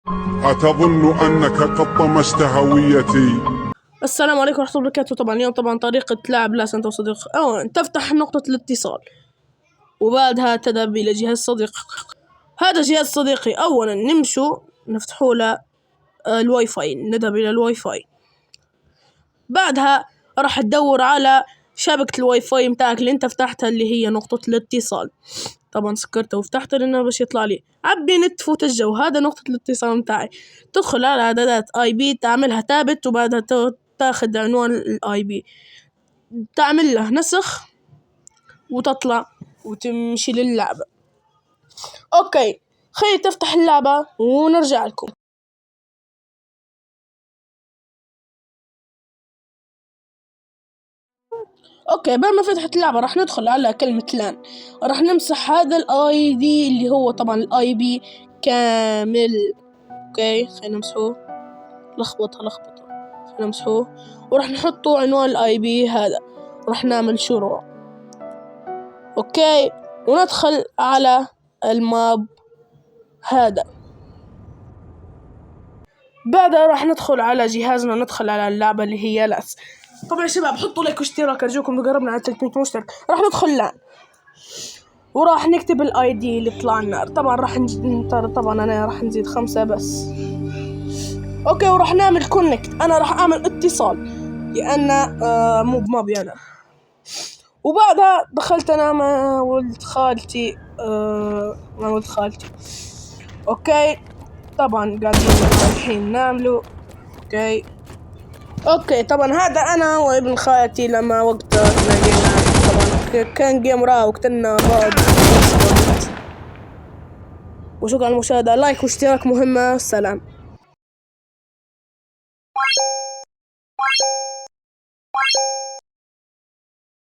أتظن أنك قد طمست هويتي؟ السلام عليكم ورحمة الله وبركاته. طبعا اليوم طريقة لعب لا أنت وصديق. أولا تفتح نقطة الاتصال وبعدها تذهب إلى جهاز صديق. هذا جهاز صديقي. أولا نمشوا نفتحوا له الواي فاي، نذهب إلى الواي فاي. بعدها راح تدور على شبكة الواي فاي متاعك اللي انت فتحتها اللي هي نقطة الاتصال. طبعا سكرتها وفتحتها لأنه باش يطلع لي عبي نت فوت الجو. هذا نقطة الاتصال متاعي. تدخل على اعدادات اي بي، تعملها تابت وبعدها تاخذ عنوان الاي بي، تعمل له نسخ وتطلع وتمشي للعبة. اوكي خلي تفتح اللعبة ونرجع لكم. اوكي بعد ما فتحت اللعبة راح ندخل على كلمة لان، راح نمسح هذا الاي دي اللي هو طبعا الاي بي كامل. اوكي خلينا نمسحوه، لخبطة خلينا نمسحوه وراح نحطه عنوان الاي بي هذا. راح نعمل شروع اوكي وندخل على الماب هذا. بعدها راح ندخل على جهازنا، ندخل على اللعبة اللي هي لاس. طبعا يا شباب حطوا لايك واشتراك ارجوكم، قربنا على 300 مشترك. راح ندخل لان وراح نكتب الاي دي اللي طلع لنا. طبعا طبعا انا راح نزيد 5 بس. اوكي وراح نعمل كونكت. انا راح اعمل اتصال لان مو بمابي انا. وبعدها دخلت انا مع ولد خالتي مع ولد خالتي. اوكي طبعا قاعدين الحين نعمله. اوكي طبعا هذا انا وابن خالتي لما وقت تلاقينا. طبعا كان جيم راو وقتلنا بعض. وشكرا على المشاهدة، لايك واشتراك مهمة. سلام.